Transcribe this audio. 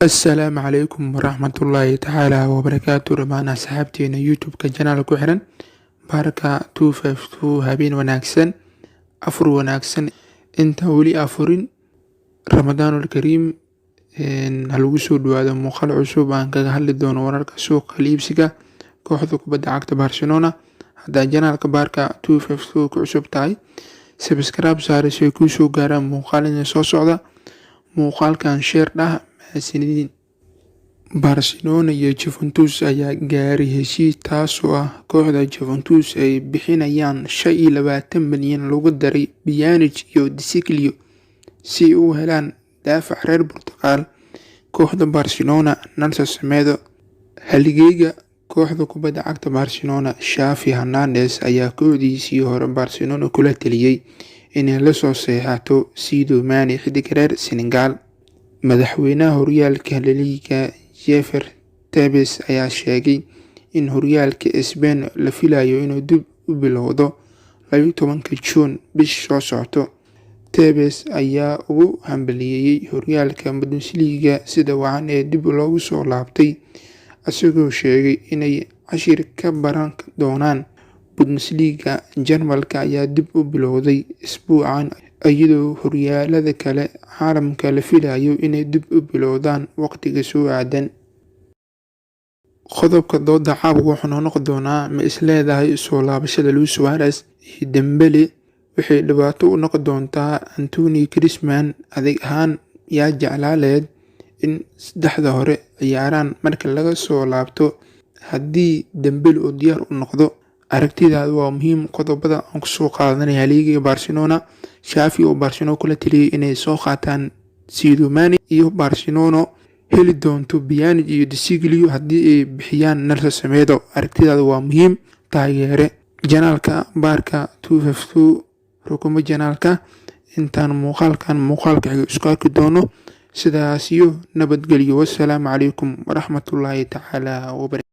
السلام عليكم ورحمة الله تعالى وبركاته. رمانا صحابتينا يوتيوب كجنال كحرن باركا 252 هابين وناكسن أفر وناكسن انت ولي أفرين رمضان الكريم هالوسود وهذا مخال عصوب عن كهل الدون ورارك سوق ليبسكا كوحدو كبدا عكت برشلونة هذا جنال كباركا 252 كعصوب تاي سبسكرايب ساري سيكو سو غارا مخالين سو سعدا مخال كان شير ده سنين برشلونة iyo Juventus ayaa gaaray heshiis taasoo ah kooxda Juventus ay bixinayaan 25 milyan lagu daray Pjanic iyo De Sciglio si uu helaan daafac reer Portugal. Kooxda Barcelona Nelson Semedo haligeyga kooxda kubadda cagta Barcelona Xavi Hernandez ayaa kooxdiisii hore Barcelona kula taliyay inay la soo saxiixato Sadio Mane xiddig reer Senegal. madaxweynaha horyaalka La Liga Jefer Tebes ayaa sheegay in horyaalka Spain la filayo inuu dib u bilowdo 12 Juun bisha soo socota. Tebes ayaa ugu hambalyeeyay horyaalka Bundesliga sida wacan ee dib loogu soo laabtay, isagoo sheegay inay cashir ka baran doonaan. Bundesliga Jarmalka ayaa dib u bilowday isbuucan iyadoo horyaalada kale caalamka la filayo inay dib u bilowdaan waqtiga soo aadan. qodobka dooda caabuq wuxuu noqon doonaa ma isleedahay soo laabashada Luis Suarez iyo Dembele waxay dhibaato u noqon doontaa Anthony Griezmann. adig ahaan yaa jeclaaleed in saddexda hore ciyaaraan marka laga soo laabto haddii Dembele uu diyaar u noqdo? aragtidaadu waa muhiim. qodobada aan kusoo qaadanaya liiga Barcelona Xavi oo Barcelona kula taliyay inay soo qaataan Sadio Mane iyo Barcelona heli doonto Pjanic iyo De Sciglio haddii ay bixiyaan Nelson Semedo. aragtidaadu waa muhiim. taageere janaalka baarka 252 rukumo janaalka intaan muuqaalka xiga isku arki doono. sidaas iyo nabadgelyo. wassalaamu calaykum waraxmatullaahi tacaala wabarakatuh.